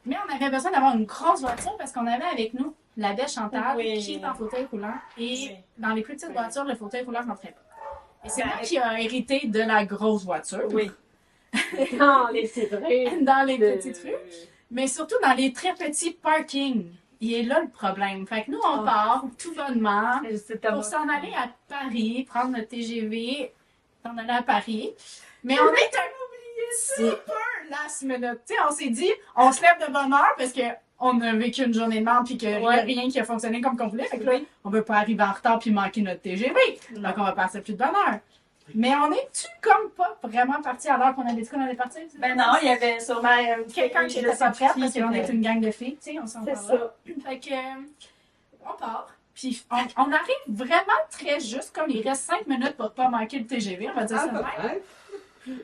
Mais on avait besoin d'avoir une grosse voiture parce qu'on avait avec nous la belle Chantal Oui. qui est en fauteuil roulant. Et Oui. dans les plus petites voitures, le fauteuil roulant ne rentrait pas. Et c'est Ben, moi qui ai hérité de la grosse voiture. Oui. Dans les titrés. Dans les petites rues. Mais surtout dans les très petits parkings. Il est là le problème. Fait que nous, on part tout bonnement pour s'en aller à Paris, prendre notre TGV, s'en aller à Paris. Mais on est un super last minute. Tu sais, on s'est dit, on se lève de bonne heure parce que on a vécu une journée de merde puis qu'il n'y a rien qui a fonctionné comme qu'on voulait. Fait que là, on veut pas arriver en retard puis manquer notre TGV. Donc, on va passer plus de bonne heure. Mais on est-tu comme pas vraiment parti à l'heure qu'on avait dit qu'on allait partir? Ben non, il y avait sûrement Quelqu'un qui était pas prêt parce qu'on est une gang de filles, tu sais, on s'en C'est parle. ça. Fait que, on part. Puis on arrive vraiment très juste, comme il reste 5 minutes pour pas manquer le TGV, on va dire ça de même.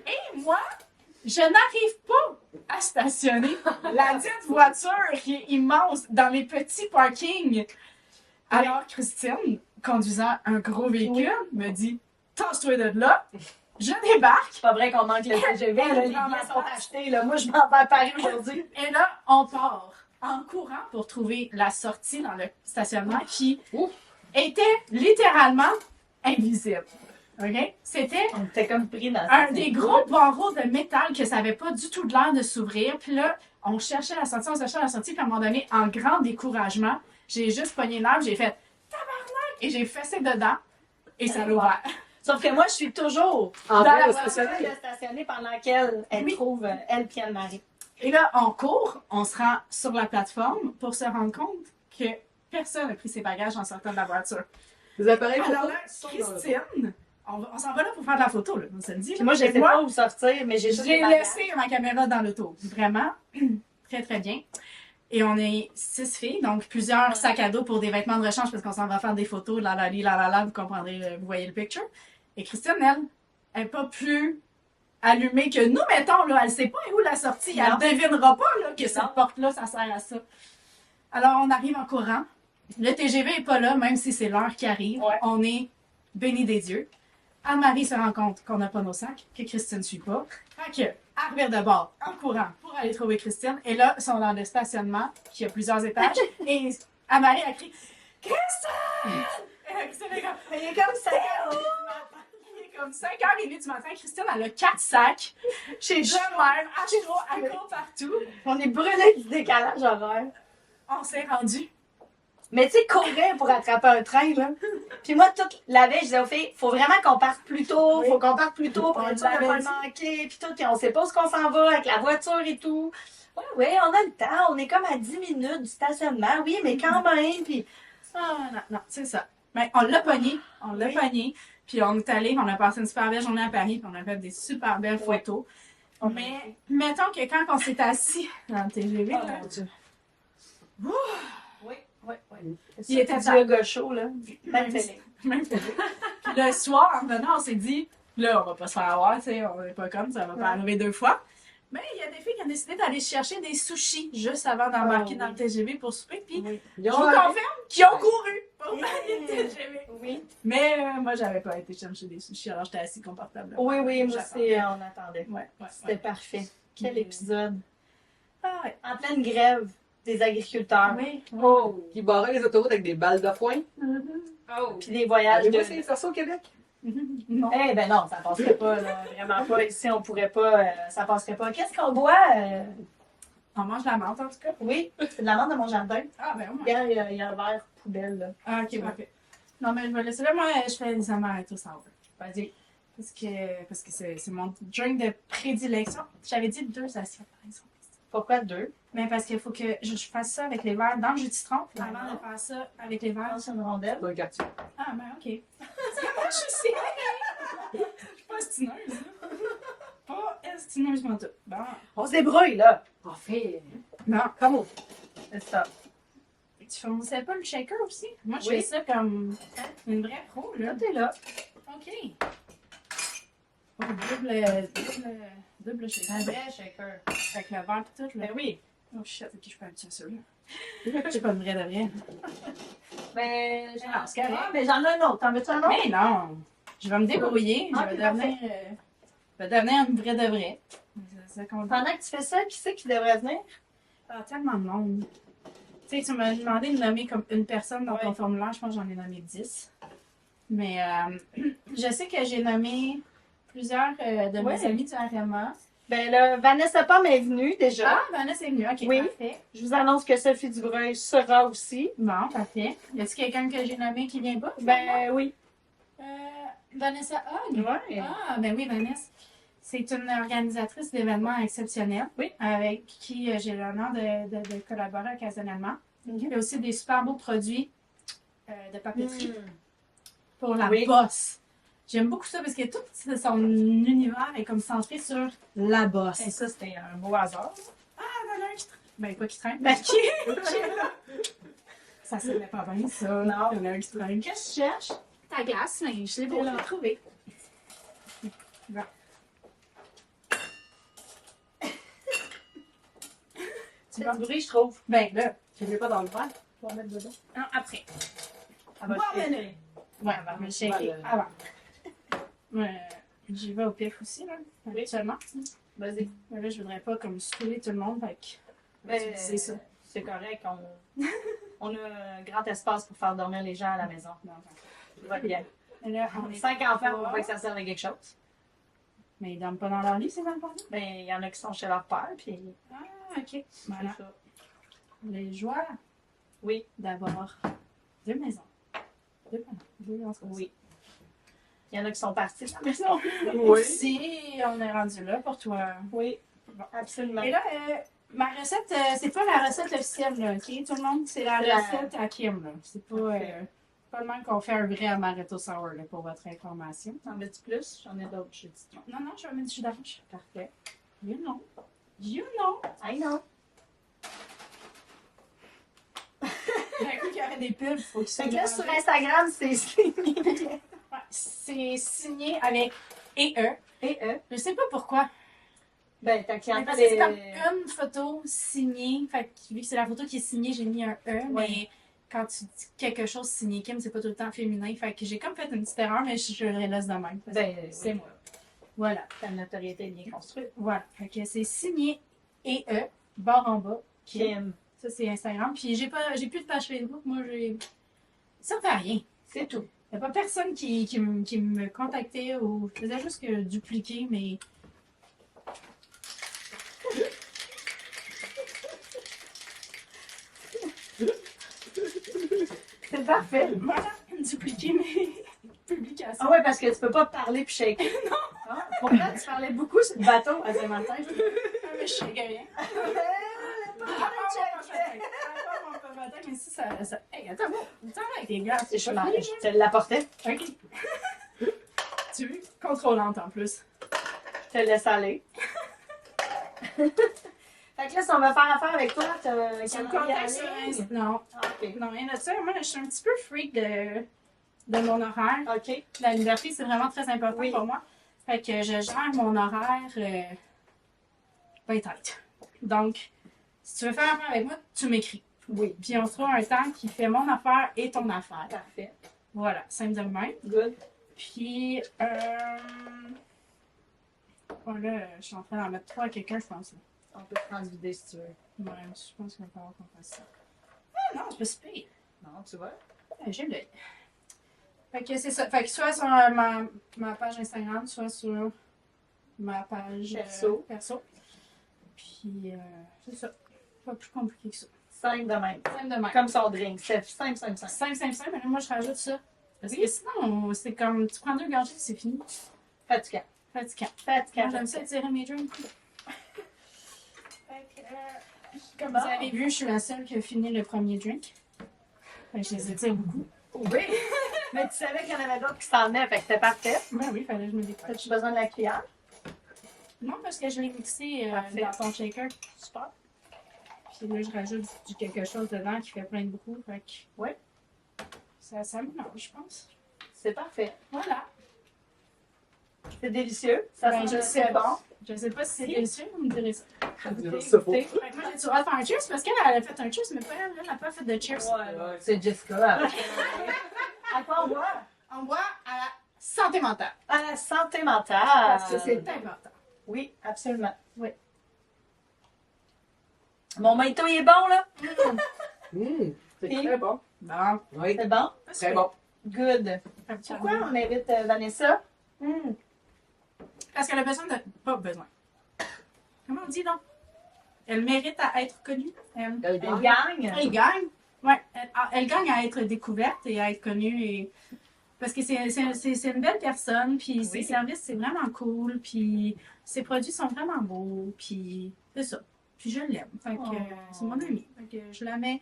Et moi, je n'arrive pas à stationner la dite voiture qui est immense dans les petits parkings. Alors, Christine, conduisant un gros véhicule, me dit « Tasse-toi de là! » Je débarque. C'est pas vrai qu'on manque le TGV, là, les billets sont achetés, là. Moi, je m'en vais à Paris aujourd'hui. Et là, on part en courant pour trouver la sortie dans le stationnement qui était littéralement invisible. OK? C'était On était comme pris dans un des gros barreaux de métal que ça n'avait pas du tout l'air de s'ouvrir. Puis là, on cherchait la sortie, puis à un moment donné, en grand découragement, j'ai juste pogné l'arbre, j'ai fait « tabarnak » et j'ai fessé dedans et ça l'a ouvert. Sauf que moi, je suis toujours En dans train la de voiture stationner. de stationner pendant qu'elle trouve, elle puis Anne-Marie. Et là, on court, on se rend sur la plateforme pour se rendre compte que personne n'a pris ses bagages en sortant de la voiture. Les appareils Alors photo là, sont dans le- Christine, on s'en va là pour faire de la photo, là, on se le dit. Puis moi, je sais pas où sortir, mais j'ai juste J'ai les bagages. laissé ma caméra dans l'auto. Vraiment, très, très bien. Et on est 6 filles, donc plusieurs sacs à dos pour des vêtements de rechange parce qu'on s'en va faire des photos, la, vous comprendrez, vous voyez le picture. Et Christine, elle n'est pas plus allumée que nous, mettons, là. Elle sait pas où la sortie. Non. Elle devinera pas, là, que Non. cette porte-là, ça sert à ça. Alors, on arrive en courant. Le TGV est pas là, même si c'est l'heure qui arrive. Ouais. On est bénis des dieux. Anne-Marie se rend compte qu'on n'a pas nos sacs, que Christine ne suit pas. Fait que, elle revient de bord, en courant, pour aller trouver Christine. Et là, ils sont dans le stationnement, qui a plusieurs étages. Et Anne-Marie a crié « Christine! » Et là, Christine est comme « Il est comme ça. Il est comme 5h30 du matin. Christine, elle a 4 sacs. Chez elle-même, à chaud, elle court partout. On est brûlés du décalage horaire. On s'est rendu. Mais tu sais, courir pour attraper un train, là. Puis moi, toute la veille, je disais aux filles, faut vraiment qu'on parte plus tôt, faut qu'on parte plus tôt pour On être sûr de l'avait pas le dit. manquer, puis tout, puis on sait pas où est-ce qu'on s'en va avec la voiture et tout. Oui, on a le temps, on est comme à 10 minutes du stationnement, oui, mais quand même, puis... Ah, non, c'est ça. Mais on l'a pogné, puis on est allé, on a passé une super belle journée à Paris, puis on a fait des super belles photos. Mais mettons que quand on s'est assis dans le TGV, là, Oui. Il était du yoga chaud, là. Même Même télé. même télé. Puis le soir, en venant, on s'est dit, là, on va pas se faire avoir, tu sais, on n'est pas comme ça, va pas arriver 2 fois. Mais il y a des filles qui ont décidé d'aller chercher des sushis juste avant d'embarquer dans le TGV pour souper, puis je vous confirme qu'ils ont couru pour gagner le TGV. Oui. Mais moi, j'avais pas été chercher des sushis, alors j'étais assis confortablement. Oui, moi J'attendais. aussi, on attendait. Ouais. C'était parfait. Quel épisode. Ah, ouais. En pleine grève des agriculteurs. Oui. Oh! Qui barrait les autoroutes avec des balles de foin. Oh! Puis des voyages Avez-vous de... essayé de faire ça au Québec? Non. Eh ben non, ça passerait pas, là. Vraiment pas. Ici, on pourrait pas, ça passerait pas. Qu'est-ce qu'on boit? On mange la menthe, en tout cas. Oui, c'est de la menthe de mon jardin. Ah, ben, ouais. Hier, il y a un verre poubelle, là. Ah, ok, parfait. Non, mais je vais laisser là. Moi, je fais des amaretto sour. Vas-y. Parce que c'est mon drink de prédilection. J'avais dit 2 assiettes, par exemple. Pourquoi 2? Mais parce qu'il faut que je fasse ça avec les verres dans le jus de citron, avant de faire ça avec les verres. C'est une rondelle. Dans le quartier. Ah, ben, ok. Moi, je suis Je suis pas estineuse, là. Pas estineuse, moi, tout. Bon. On se débrouille, là. En fait. Non. Comment? C'est ça. Tu fais pas le shaker aussi? Moi, je Oui. fais ça comme une vraie pro, là. Tout est là. OK. Oh, double shaker. Un vrai shaker. Avec le verre et tout, là. Ben oui. Oh shit, ok, je peux aller ça, là. J'ai pas de vrai de vrai. Ben, Non, c'est correct. mais j'en ai un autre. T'en veux-tu un autre? Mais non! Je vais me débrouiller. Ah, Je ok, vais devenir une vraie de vrai. C'est ça qu'on dit. Pendant que tu fais ça, qui c'est qui devrait venir? Ah, tellement de monde. Tu sais, tu m'as demandé de nommer comme une personne dans ton Ouais. formulaire. Je pense que j'en ai nommé 10. Mais je sais que j'ai nommé plusieurs de Ouais. mes amis du RMA. Ben là, Vanessa Pomme est venue déjà. Ah, Vanessa est venue. OK, Oui. parfait. Je vous annonce que Sophie Dubreuil sera aussi. Bon, parfait. Y a-t-il quelqu'un que j'ai nommé qui vient pas? Ben oui. Vanessa Hogg? Ouais. Ah, ben oui, Vanessa. C'est une organisatrice d'événements exceptionnels. Oui. Avec qui j'ai l'honneur de collaborer occasionnellement. Ok. Il y a aussi des super beaux produits de papeterie pour la Oui. bosse. J'aime beaucoup ça parce que tout son univers est comme centré sur la bosse. Et ça, c'était un beau hasard. Ah, voilà un qui traîne. Ben, quoi qui traîne? Ben, qui? Ça se met pas bien, ça. Non. Il y en a un qui traîne. Qu'est-ce que tu cherches? Ta glace, mais je l'ai Bon, déjà trouvée. C'est pas bruit, je trouve. Ben, là, Je ne l'ai pas dans le verre. On va mettre dedans. non, après. Ah, bah, Bon, je ben, fais- Ouais, on va me shaker Voilà. avant. J'y vais au pif aussi, là, habituellement. Vas-y. Mais là, je voudrais pas comme saouler tout le monde, fait que Ben, tu disais ça. C'est correct. On a un grand espace pour faire dormir les gens à la maison. Non, Tout va bien. mais là, on est 5 enfants, on voit que ça sert à quelque chose. Mais ils dorment pas dans leur lit, ces enfants-là? Ben, il y en a qui sont chez leur père, puis Ah, ok. Voilà. c'est ça. Les joueurs, Oui, d'abord, 2 maisons. 2 maisons. 2 en oui. Il y en a qui sont partis de la maison. Oui. Si on est rendu là pour toi. Oui, Bon. absolument. Et là, ma recette, c'est pas la recette officielle, là, ok, tout le monde? C'est la La- recette à Kim, là. C'est pas, Parfait. pas le même qu'on fait un vrai amaretto sour, là, pour votre information. T'en veux-tu plus? J'en ai d'autres chez Citron. Non, non, je vais mettre du jus d'orange. Parfait. You know. You know. I know. D'un coup, qu'il y aurait des pubs, faut qu'ils soient Fait que là, sur mélangés. Instagram, c'est signé. Ouais, c'est signé avec E. Et eux? Je sais pas pourquoi. Ben, ta Mais clientèle parce que c'est comme est... une photo signée. Fait que vu que c'est la photo qui est signée, j'ai mis un E. Ouais. Mais quand tu dis quelque chose signé Kim, c'est pas tout le temps féminin. Fait que j'ai comme fait une petite erreur, mais je le laisse de même. Ben, C'est oui. moi. Voilà. Ta notoriété est bien construite. Voilà. Fait que c'est signé E, barre en bas. Kim, Ça, c'est Instagram. Puis j'ai plus de page Facebook. Moi, ça fait rien. c'est tout. Il n'y a pas personne qui me contactait ou je faisais juste que dupliquer, mais. C'est parfait. Voilà, dupliquer mes publications. Ah ouais, parce que tu peux pas parler puis shaker. Non. Ah, pourquoi tu parlais beaucoup sur le bateau à Saint-Martin? Ah, mais je sais rien. Mais si ça. Hey, attends, avec les gars, c'est Je pas fini, te l'apportais. Ok. Tu veux? Contrôlante en plus. Je te laisse aller. Fait que là, si on va faire affaire avec toi, Tu me calendrier contactes sur en ligne? Insta- Non, Ah, ok. non, rien de ça. Moi, je suis un petit peu freak de mon horaire. Ok. La liberté, c'est vraiment très important Oui. pour moi. Fait que je gère mon horaire bien tight. Donc, si tu veux faire affaire avec moi, tu m'écris. Oui. Puis on se trouve un temps qui fait mon affaire et ton affaire. Parfait. Voilà, simple de même. Good. Puis, bon, là, je suis en train d'en mettre 3 à quelqu'un, je pense. Là. On peut prendre l'idée si tu veux. Ouais, je pense qu'il va falloir qu'on fasse ça. Ah non, c'est pas si pire. Non, tu vois? J'ai l'œil. Fait que c'est ça. Fait que soit sur ma page Instagram, soit sur ma page perso. Puis, c'est ça. Pas plus compliqué que ça. Simple de même. Simple de même. Comme son drink. C'est simple, simple, simple. Simple, mais là, moi, je rajoute ça. Parce que sinon, c'est comme, tu prends 2 gorgées, c'est fini. Fatigant. Fatigant. Fatigant. Moi, j'aime ça tirer mes drinks. Fait que, comme Bon. vous avez vu, je suis la seule qui a fini le premier drink. Fait que je les étire beaucoup. Oui. Mais tu savais qu'il y en avait d'autres qui s'en venaient, fait que c'était parfait. Ben oui, fallait que je me dépêche. As-tu besoin de la cuillère? Non, parce que je l'ai mixé Parfait. dans ton shaker. Super. Puis là, je rajoute du quelque chose dedans qui fait plein de beaucoup. Fait que Oui. ça mélange, je pense. C'est parfait. Voilà. C'est délicieux. Ça Ben, sent je sais très bon. pas. Je sais pas si c'est délicieux, vous me direz ça. Goûtez, C'est faux. goûtez. Fait que moi, j'ai-tu le droit de faire un cheers parce qu'elle a fait un cheers, mais pas elle n'a pas fait de cheers. Ouais, c'est Jessica. À quoi on boit? On boit à la santé mentale. À la santé mentale. Parce que c'est important. Oui, absolument. Oui. Mon mojito, il est bon, là? C'est Et- très bon. Bon. Oui, C'est bon? très bon. Good. Pourquoi on invite Vanessa? Parce qu'elle a besoin de. Pas besoin. Comment on dit donc? Elle mérite à être connue. Elle Elle Elle gagne. gagne. gagne. Ouais. Elle gagne à être découverte et à être connue. Et... Parce que c'est une belle personne, puis ses services, c'est vraiment cool, puis ses produits sont vraiment beaux, puis c'est ça. Puis je l'aime. Fait que c'est mon amie. Fait que je la mets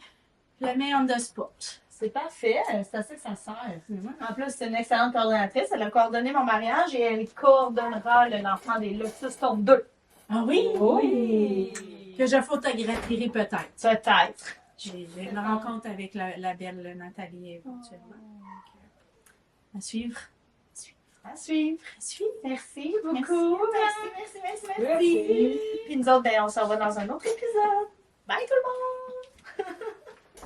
on the spot. C'est parfait, c'est à ça que ça sert. En plus, c'est une excellente coordonnatrice. Elle a coordonné mon mariage et elle coordonnera le lancement des Lotus Tome 2. Ah oui? Oui! Que je photographierai peut-être. Peut-être. J'ai une rencontre avec la belle Nathalie éventuellement. Donc, à suivre. À suivre. À suivre. Merci beaucoup. Merci. Merci. Puis nous autres, ben, on se revoit dans un autre épisode. Bye tout le monde!